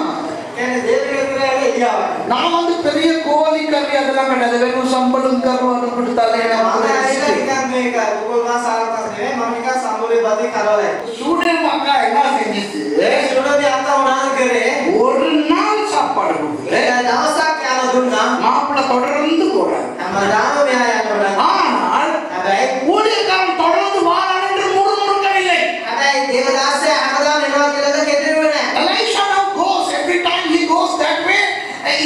B: කියන්නේ දේවදූතයා එලියා වගේ.
A: நான் வந்து பெரிய கோழி கறி அதெல்லாம் கிடையாது, வெறும் சம்பளம் கருவாடு கொடுத்தாலே
B: මම ඇවිල්ලා නිකන් මේක උගල් මාසාරපස් නෙවෙයි මම නිකන් සම්බුලේ බද්දි කරවලයි.
A: சூரியன் மக்கா என்ன செஞ்சிச்சு,
B: ඒ සුළුදී අත්ත උනාද කරේ
A: ஒரு நாள் சாப்பாடு கொடுத்து
B: ඒ දවසක් යාම දුන්නා
A: மாப்பிள்ளை தொடர்ந்து போறாரு.
B: හැමදාම මෙයා යනවා.
A: ஆனால்
B: හැබැයි
A: ஊழியக்காரன் தொடர்ந்து வாரான் என்று முறுமுறுக்கவில்லை.
B: හැබැයි දේවදාසයා හැමදාම එනවා කියලාද කෙරෙන්නේ නැහැ.
A: Elisha now goes, every time he goes that way,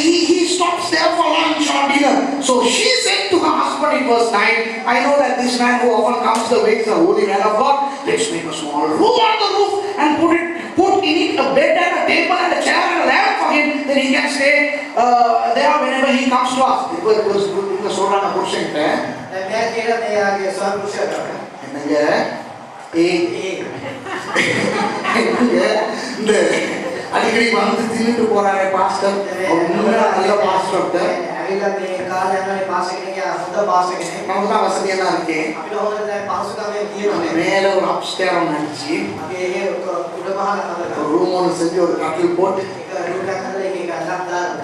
A: he stops there for lunch or dinner. So she said to her husband in verse 9, I know that this man who often comes the way is a holy man of God. Let's make a small room on the roof and put in it a bed and a table and a chair and a lamp for him. Then he can stay there whenever he comes to us. Because சொல்றாங்க புருஷன்கிட்ட,
B: දැන් මෙයා කියලා මෙයාගේ ස්වාමි පුරුෂයාට
A: என்னங்க இந்த அடிக்கடி வந்து தின்னுட்டு போறாரு பாஸ்டர், நல்ல பாஸ்டர். நமக்கு தான் வசதியெல்லாம் இருக்கு. மேல ஒரு அப்ஸ்டேரம் நினைச்சு ரூம் ஒன்று செஞ்சு ஒரு கட்டில் போட்டு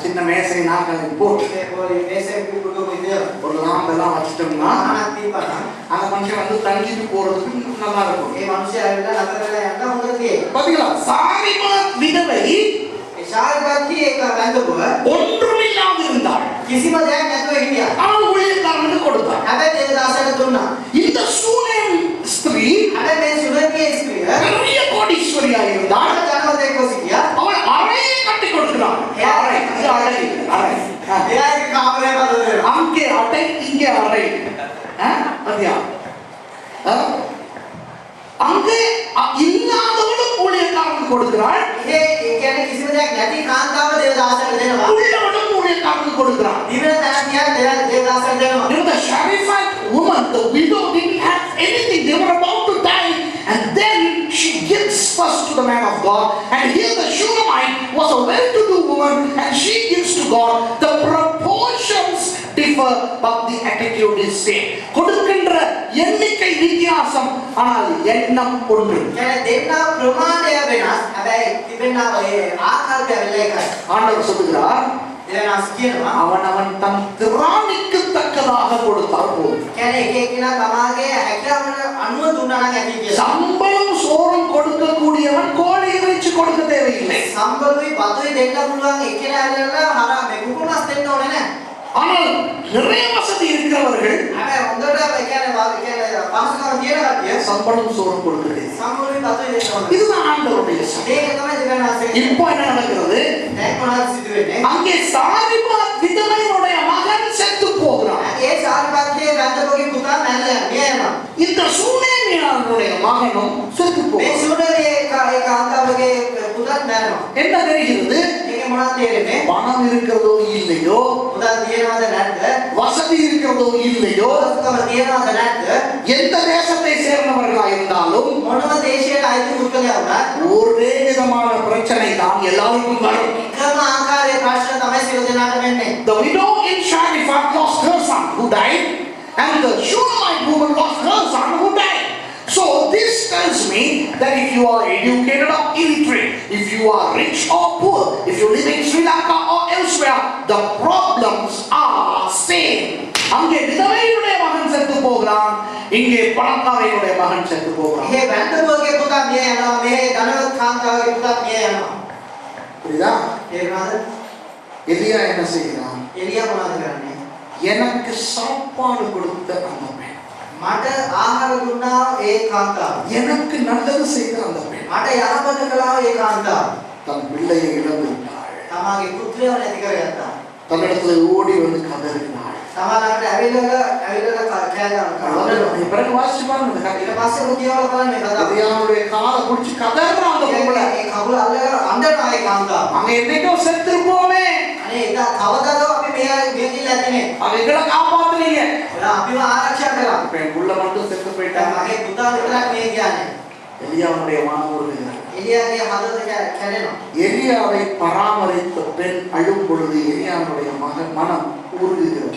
A: சின்ன மேசை நாங்கள் போட்டு ஒரு லாம்பெல்லாம் வச்சுட்டோம்னா அந்த மனுஷன் வந்து தங்கிட்டு போறதுக்கு நல்லா இருக்கும். பாத்தீங்களா, சாரிபாத் விதவை ஒன்றுமில்லாமல் இருந்தாள். அவன் ஊழியக்காரனுக்கு கொடுத்தாள். இந்த சூனேம் ஸ்திரீ பெரிய கோடீஸ்வரியாக இருந்தாள். அவள் அறையை கட்டி கொடுக்கிறாள். அங்கே அடை, இங்கே அறை. அங்கே இல்லாதவளும் ஊழியக்காரனுக்கு கொடுக்கிறாள், உள்ளவளும் ஊழியக்காரனுக்கு கொடுக்கிறாள். The Sharifat woman, the widow, didn't have anything. They were about to die, and then she gives first to the man of God. And here the Shunammite was a well-to-do woman, and she gives to God. The proportions differ, but the attitude is same. கொடுக்கின்ற எண்ணிக்கை வித்தியாசம், ஆனால் எண்ணம் ஒன்று. ஆண்டவர் சொல்லுகிறார், அவன் அவன் தன் திராணிக்கு தக்கதாக கொடுத்தால் போதும். சம்பளம் சோறும் கொடுக்கக்கூடியவன் கோழி இறைச்சி கொடுக்க தேவையில்லை. ஆனால் நிறைய வசதி இருக்கிறவர்கள் சம்பளம் சோறும் கொடுக்கிறது. இதுதான் ஆண்டவருடைய சட்டம். இப்போ என்ன நடக்கிறது? அங்கே சாரிபாத் விதவையினுடைய மகன் செத்து போகிறான். இந்த சூனேமியாருடைய மகனும் செத்து போகிறான். என்ன தெரிகிறது? பணம் இருக்கிறதோ இல்லையோ, வசதி இருக்கிறதோ இல்லையோ, எந்த தேசத்தை சேர்ந்தவர்களா இருந்தாலும் ஒரே விதமான பிரச்சனை தான் எல்லாருக்கும் வரும். The widow in Sharifat lost her son who died, and the Shunammite woman lost her son who died. So this tells me that if you are educated or illiterate, if you are rich or poor, if you live in Sri Lanka or elsewhere, the problems are same. அங்கே விதவையுடைய மகன் செத்து போகிறான், இங்கே பணக்காரனுடைய மகன் செத்து போகிறான். புரியுதா? எலியா என்ன செய்கிறான்? எனக்கு சாப்பாடு கொடுத்த அந்த பெண், எனக்கு நல்லது செய்த அந்த பெண் தன் பிள்ளையை இழந்து விட்டாள். தன்னிடத்துல ஓடி வந்து கதறினாள். பிறகு வாசிச்சு பாருங்க, காலை குடிச்சு கதறான் அந்த பொம்பளை. அங்க என்னைக்கோ செத்துருப்போமே, அவங்களை காப்பாத்துனீங்க, என் புள்ள மட்டும் செத்து போயிட்டாங்க. எலியாவுடைய மனம் உருகுகிறது. எலியாவை பராமரித்த பெண் அழும் பொழுது எலியாவுடைய மனம் உருகுகிறது.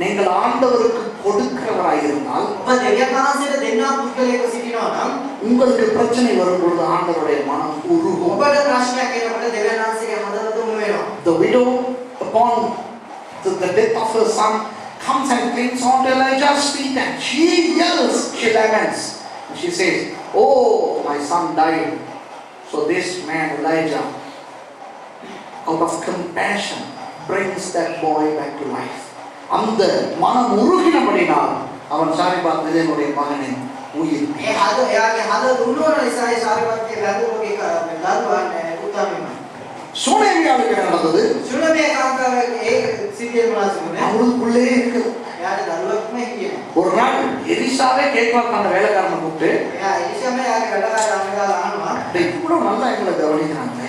A: நீங்கள் ஆண்டவருக்கு கொடுக்கிறவராயிருந்தால், உங்களுக்கு பிரச்சனை வரும் பொழுது ஆண்டவருடைய மனம் உருகும். The widow upon the death of her son comes and clings on to Elijah's feet, and she yells, she laments, and she says, "Oh, my son died." So this man Elijah, out of compassion, brings that boy back to life. அந்த மனம் உருகினபடினால் அவன் சாரிபாத் விதவையுடைய மகனை உயிர். சூனேமியாவுக்கு நடந்தது. அவளுக்குள்ளே இருக்குது. ஒரு நாள் எலிசாவே கேட்பார் அந்த வேலைக்காரனை கூப்பிட்டு, இவ்வளவு நல்லா எங்களை கவனிக்கிறாங்க,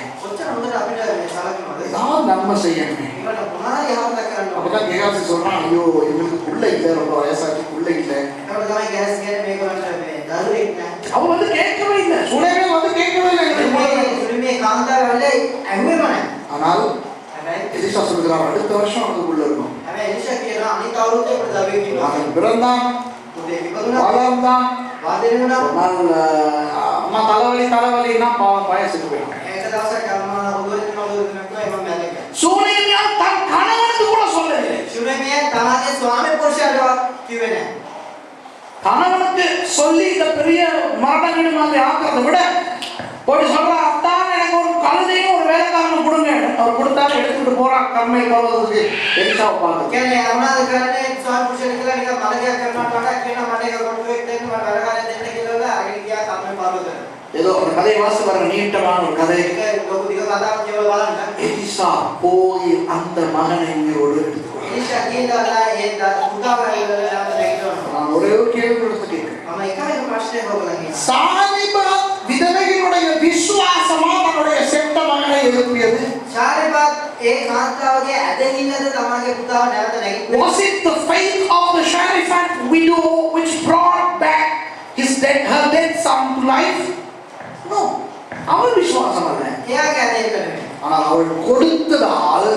A: ஏதாவது நன்மை செய்யணுமே. அப்பதான் கேகாசி சொல்றான், ஐயோ எங்களுக்கு புள்ள இல்ல, ரொம்ப வயசாச்சு பிள்ளை இல்லை.
B: ඒකට තමයි ගෑස් කියන්නේ මේගොල්ලන්ට මේ දරුවෙක් නැහැ.
A: அவ வந்து கேட்கவே இல்லை, சுடவே வந்து கேட்கவே இல்லை.
B: මේ කාන්තාව වල ඇහුවේම නැහැ.
A: ஆனால்
B: හැබැයි
A: எலிசா சொல்கிறார் அடுத்த வருஷம் அவனுக்குள்ள இருக்கும்.
B: එලිෂා කියනවා අනිත් අවුරුද්දේ අපිට දරුවෙක් ඉන්නවා.
A: அவன் பிறந்தான்,
B: පුතේ ඉපදුණා.
A: வளர்ந்தான்.
B: වාදනය වුණා.
A: ஆனால் அம்மா தலைவலின்னா பாவம் பயசுக்கு போயிடும்.
B: ඒක දවසක් අම්මා හොදවලින් කිව්වා මම මැරෙන්න.
A: சூனியமியால் தன் கணவனுக்கு கூட சொல்லவில்லை.
B: ශුනේමිය තමගේ ස්වාමි පුරුෂයාට කිව්වේ නැහැ.
A: கணவனுக்கு சொல்லி இந்த பெரிய மரண மாதிரி ஆக்கிறத விட போய் சொல்ற அத்தான் எனக்கு ஒரு கழுதையும் ஒரு வேலைக்காரனும் கொடுங்க. அவர் கொடுத்தாரு, எடுத்துட்டு போறான் கர்மை பருவத்துக்கு. எலிசாவை பார்த்து
B: කියන්නේ අරුණාද කරන්නේ ස්වාමි පුරුෂයෙක් කියලා නිකන් මලකයක් කරනවට වඩා කියන මට එක කොටුවෙක් දෙන්න මම වැඩකාරයෙක් දෙන්න කියලා අරගෙන ගියා කර්මේ පර්වතයට.
A: ஏதோ ஒரு கதையை வாசி பாருங்க, நீட்டமான ஒரு கதை.
B: ඒක ලොකු දිග කතාවක් කියලා බලන්න.
A: எலிசா போய் அந்த மகனை உயிரோடு எடுத்துக்கொண்டார்.
B: එලිෂා කියනවා ඒ පුතාව ඉල්ලලා නැගිටිනවා.
A: நான் ஒரே ஒரு கேள்வி கொடுத்து கேட்கிறேன்.
B: මම එකම ප්‍රශ්නයක් ඔයගොල්ලන්ගෙන්
A: சாலிபாத் விதவைகளுடைய விசுவாசமா தன்னுடைய செத்த மகனை எழுப்பியது?
B: ශාරිපත් ඒ කාන්තාවගේ ඇදහිල්ලද තමගේ පුතාව නැවත නැගිටිනවා.
A: Was it the faith of the Zarephath widow which brought back her dead son to life? No. அவள் விசுவாசம் அல்ல.
B: එයාගේ ඇදහිල්ල නෙමෙයි.
A: ஆனால் அவள் கொடுத்ததால்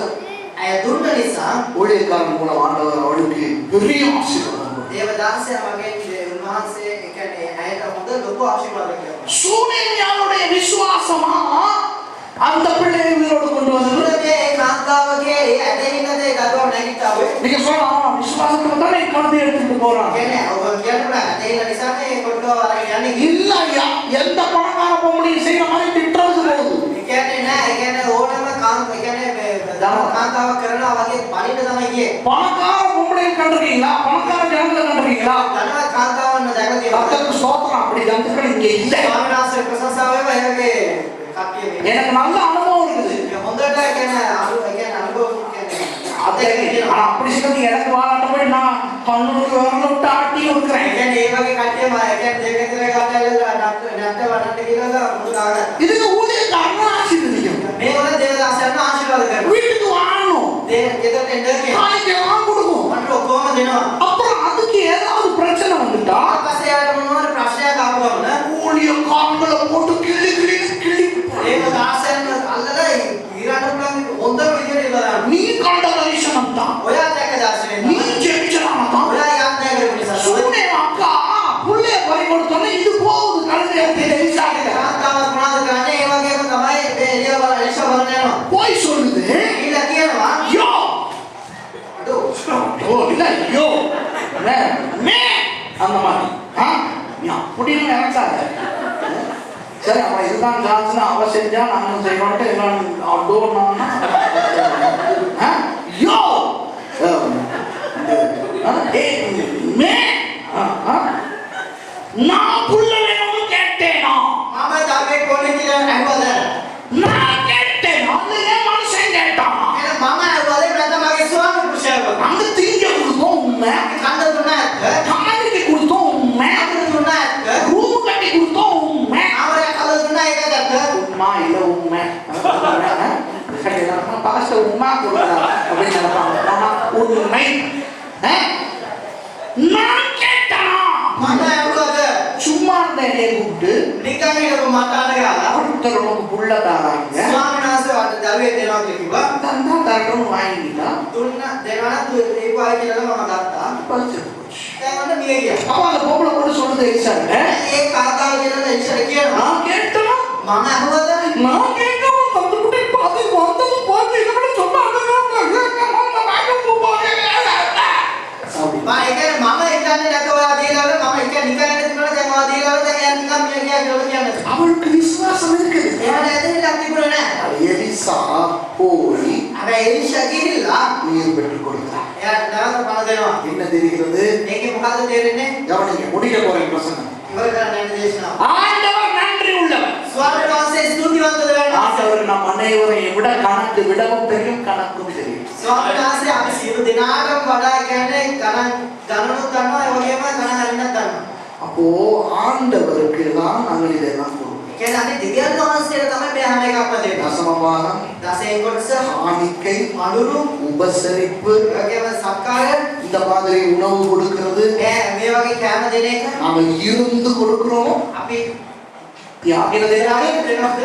B: අය දුන්න නිසා
A: ஊழியக்காரன் மூலம் ஆண்டவர் அவளுக்கு பெரிய ஆசீர்வாதம் கொடுத்தார்.
B: දේවදාසයා මගෙන් උන්වහන්සේ ඒ කියන්නේ ඇයට හොඳ ලොකු ආශිර්වාදයක් ලැබුණා.
A: சூனியமியாளுடைய விசுவாசமா அந்த பிள்ளையை உயிரோடு கொண்டு வந்தது.
B: ඒ කාන්තාවගේ ඒ ඇදහිල්ලද ඒ දරුවා නැගිට්ටාවේ.
A: நீங்க சொல்லலாம் விசுவாசத்துக்கு தானே குழந்தை எடுத்துட்டு போறாங்க.
B: කියන්නේ ඔබ කියනවා ඇදහිල්ල නිසානේ ඒ කොටුව අරගෙන යන්නේ.
A: இல்ல ஐயா, எந்த பணக்கார பொம்பளையும் செய்யற மாதிரி திட்டுறது போகுது.
B: ඒ කියන්නේ නෑ ඒ කියන්නේ ඕනම ඒ කියන්නේ කාන්තාවක් කරනවා වගේ පරිණත තමයි කියේ.
A: பணக்கார பொம்பளையும் கண்டிருக்கீங்களா? பணக்கார ஜனங்களை கண்டிருக்கீங்களா?
B: ධනවත් කාන්තාවන්න දැකලා තියෙනවා.
A: கர்த்தருக்கு ஸ்தோத்திரம், அப்படி ஜனங்கள் இங்க இல்ல.
B: ස්වාමීන් වහන්සේ ප්‍රශංසා වේවා එයාගේ කප්පිය මේ.
A: எனக்கு நல்ல அனுபவம் இருக்குது.
B: හොඳට කියන්නේ අනුභව කියන්නේ
A: ஆனா அப்படி சொல்லி எனக்கு வாழாட்ட போய் நான் கண்ணூருக்கு வரணும் விட்டு ஆட்டி இருக்கிறேன்.
B: කියන්නේ ඒ වගේ කට්ටිය මම කියන්නේ දෙකතරේ කාටයල්ලා නැත්te වඩන්න කියලා මුදුනාග.
A: இதுக்கு ஊழியக்காரன் ஆசீர்வதிக்கும்.
B: මේවල දේවදාසයන් ආශිර්වාද කරනවා.
A: வீட்டுக்கு வாழணும்,
B: ගෙදරට එන්න කියන.
A: காணிக்கைலாம் கொடுக்கும்.
B: මට ඔක්කොම දෙනවා.
A: அப்புறம் அதுக்கு ஏதாவது பிரச்சனை வந்துட்டா
B: ඊපස්සේ යාට මොනවාරි ප්‍රශ්නයක් ආවම
A: ஊழியக்காரங்களை போட்டு கிள்ளி கிள்ளி கிள்ளி
B: දේවදාසයන් අල්ලලා ඊරාට උනන් හොඳම විදියට ඉවරනවා.
A: நீ கண்ட தரிசனம் தான்,
B: ඔයා දැක්ක දර්ශනය
A: நீ
B: තමයි.
A: ஜெபிச்சனால தான்.
B: ඔයා යන්නේ කරපු නිසා.
A: சூனே அக்கா புள்ளைய பறி கொடுத்தோன்னே இது போகுது கழுதைய எலிசாகிட்ட.
B: කාන්තාවක් මොනවද කරන්නේ? ඒ වගේම තමයි මේ එළිය බල එලිෂා බලන්න යනවා.
A: போய் சொல்லுது
B: ඊළඟ කියනවා
A: யோ
B: අදෝ
A: ஓ இல்ல யோ மே அந்த மாதிரி நீ அப்படின்னு நினைச்சாங்க. சரி அவன் இதுதான் சான்ஸ்னா அவ செஞ்சா நானும் செய்வோன்ட்டு யோ மே நான் புள்ள வேணும்னு கேட்டேனா?
B: මම තාමේ කොනේ කියලා ඇහුවද?
A: நான் கேட்டேன், அது ஏன் மனுஷன் கேட்டானா?
B: එහෙනම් මම ඇහුවද නැත්නම් මගේ ස්වාමි පුරුෂයාව?
A: அங்க திங்க கொடுத்தோம் உண்மை,
B: කන්න දුන්නා ඇත්ත?
A: காணிக்கை கொடுத்தோம் உண்மை,
B: අකුරු දුන්නා ඇත්ත?
A: ரூம் கட்டி கொடுத்தோம் உண்மை.
B: ආවරයක් හදලා දුන්නා ඒකත් ඇත්ත?
A: உண்மை இல்ல உண்மை பாஸ்டர் உண்மை கொடுத்தா அப்படின்னு நினைப்பாங்க. ஆனா உண்மை. நான் கேட்டனா?
B: මම ඇහුවද?
A: சும்மா இருந்த என்னைய கூப்பிட்டு
B: නිකන් හිටපු මට අනගාලා
A: ஒருத்தர் உனக்கு புள்ள தாராங்க,
B: ස්වාමීන් වහන්සේ වට දරුවේ දෙනවා කියලා කිව්වා.
A: தந்தா தரணும்னு வாங்கிட்டா
B: දුන්න දෙනවා නම් ඒකයි කියලා මම ගත්තා.
A: பறிச்சிட்டு போச்சு.
B: දැන් ඔන්න මිය ගියා.
A: அப்ப அந்த பொம்பளை கூட சொல்லுது எலிசாட்ட,
B: ඒ කාන්තාව කියලා එලිෂාට කියනවා
A: நான் கேட்டனா?
B: මම ඇහුවද?
A: நான் கேட்காம தந்து குட்டி பாத்து வந்தது பாத்து இதை விட சொன்னாங்க.
B: මම ඒ කියන්නේ මම හිතන්නේ නැත ඔයා දීලාවල මම එක නිකන් ඉඳලා දැන් ඔයා දීලාවල දැන් එයා නිකන් මිය ගියා කියලා කියන්නේ.
A: அவளுக்கு விசுவாசம் இருக்குது.
B: එයාට ඇදහිල්ලක් තිබුණේ නැහැ.
A: எலிசா போய்
B: හැබැයි එලිෂා ගිහිල්ලා
A: உயிர் பெற்றுக் கொடுத்தார்.
B: එයාට නැවත පණ දෙනවා.
A: என்ன தெரிகிறது?
B: මේකේ මොකද්ද තේරෙන්නේ?
A: கவனிங்க, முடிக்க போறேன் பிரசங்கம்.
B: ඉවර කරන්න යන දේශනාව.
A: ஆண்டவர் நன்றி உள்ளவர்.
B: ස්වාමීන් වහන්සේ ස්තුතිවන්තද වෙනවා.
A: ஆண்டவர் நம் அனைவரையும் விட கணக்கு விடவும் தெரியும், கணக்கும் தெரியும்.
B: ස්වාමීන් වහන්සේ අපි සියලු දෙනාටම වඩා කියන්නේ ගණනුත් දන්නවා ඒ වගේම ගණන් හරින්නත් දන්නවා.
A: அப்போ ஆண்டவருக்கு தான் நாங்கள் இதெல்லாம் கொடுக்கிறோம்.
B: ඒ කියන්නේ අනේ දෙවියන් වහන්සේලා තමයි මේ හැම එකක්ම දෙන්නේ.
A: தசமபாகம்,
B: දසයෙන් කොටස,
A: காணிக்கை,
B: අඳුරු,
A: உபசரிப்பு,
B: ඒගොල්ලෝ සත්කාර,
A: இந்த மாதிரி உணவு கொடுக்கிறது
B: මේ වගේ කෑම දෙන එක
A: நாம இருந்து கொடுக்கிறோமோ,
B: අපි
A: தியாகின தேவனாக
B: දෙනවද?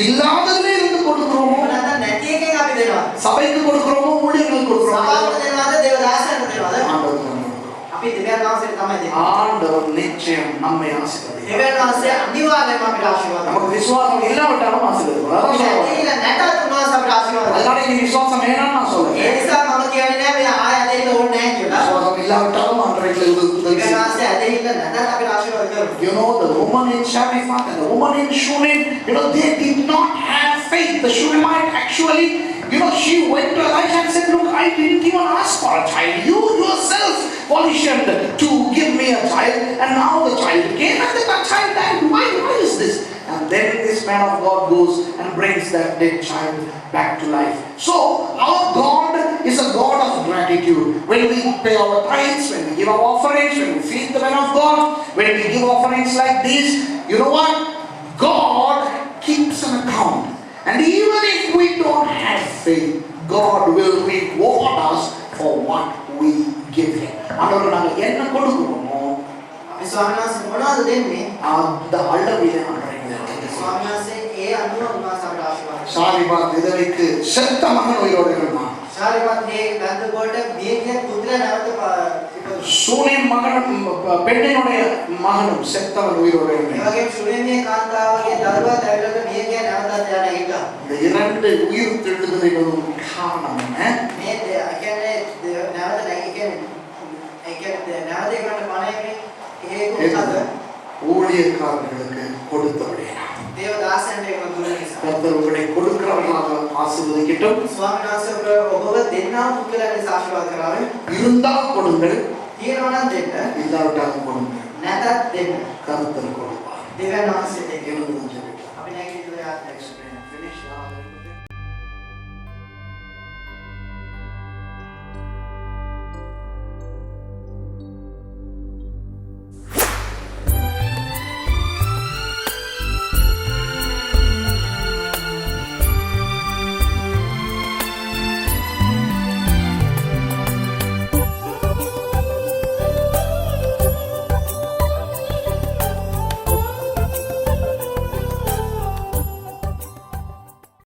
A: இல்லாததிலே இருந்து கொடுக்கிறோமோ,
B: නැත්නම් නැති එකෙන් අපි දෙනවද?
A: சபைக்கு கொடுக்கிறோமோ, ஊழியர்களுக்கு கொடுக்கிறோமோ,
B: සභාවට දෙනවද? දේව දාසයන්ට දෙනවද?
A: ஆண்டவருக்கு கொடுக்கிறோம்.
B: අපි දෙවියන් වහන්සේට තමයි දෙන්නේ.
A: ஆண்டவர் நிச்சயம் நம்மை ஆசீர்வதிப்பார்.
B: දෙවියන් වහන්සේ අනිවාර්යයෙන්ම අපිට ආශිර්වාද කරනවා.
A: நமக்கு விசுவாசம் இல்லாவிட்டாலும் ஆசீர்வதிப்பார். அதான் சொல்றேன்.
B: ඇදහිලා නැතත් උන්වහන්සේ අපිට ආශිර්වාද කරනවා.
A: அதனால இன்னைக்கு விசுவாசம் வேணாம்னு நான்
B: ඒ
A: சொல்றேன்.
B: නිසා මම කියන්නේ නෑ මේ ආය ඇදහිලා ඕනේ නැහැ කියලා.
A: விசுவாசம் இல்லாவிட்டாலும் ஆண்டவருக்கு உதவி
B: දෙවියන් වහන්සේ ඇදහිලා නැතත් අපිට ආශිර්වාද කරනවා.
A: You know, the woman in Sharifat and the woman in Shunem, you know, they did not have faith. The Shunammite actually, you know, she went to Elijah and said, look, I didn't even ask for a child. You yourself volitioned to give me a child, and now the child came and the child died. Why is this? And then this man of God goes and brings that dead child back to life. So, our God is a God of gratitude. When we pay our tithes, when we give our offerings, when we feed the men of God, when we give offerings like this, you know what? God keeps an account. And even if we don't have faith, God will reward us for what we give Him. ஆண்டவர் நாங்கள் என்ன கொடுக்கிறோமோ
B: අපි ස්වාමීන් වහන්සේ මොනවද දෙන්නේ?
A: அந்த அளவிலே ஆண்டவரை நிறைவேற்றுகிறோம்.
B: ස්වාමීන් වහන්සේ ඒ අනුව උන්වහන්සේ අපිට ආශිර්වාද කරනවා.
A: சாரிபாத் விதவைக்கு செத்த மகன் உயிரோடு இருந்தான்.
B: ශාරිපත් මේ ගන්ධකොට මියගිය පුත්‍රයා නැවත ඉපදුණා.
A: சூனின் மகனும் பெண்ணினுடைய மகனும் செத்தவன் உயிரோடு
B: ඒ
A: இருந்தான்.
B: වගේම ශුනේමිය කාන්තාවගේ දරුවා දැවිලක මියගිය නැවතත් යන එක.
A: இந்த இரண்டு உயிர் தெழுதல்களும் காரணம் என்ன?
B: මේ කියන්නේ නැවත නැහැ කියන්නේ නැවත ඒකට පණයන්නේ ඒක මොකද?
A: ஊழியக்காரர்களுக்கு கொடுத்தவரே
B: දේව දාසයන්ට ඒක දුන්නේ නිසා.
A: கர்த்தர் உங்களை கொடுக்கிறவர்களாக ஆசீர்வதிக்கட்டும்.
B: ස්වාමීන් වහන්සේ ඔබව දෙන්නා පුද්ගලයන්ට ආශිර්වාද කරාවේ.
A: இருந்தால் கொடுங்கள்,
B: තියෙනවා නම් දෙන්න.
A: இல்லாவிட்டாலும் கொடுங்கள்.
B: නැතත් දෙන්න.
A: கர்த்தர் கொடுப்பார்.
B: දෙවියන් වහන්සේ දෙන්න.
A: எழுந்து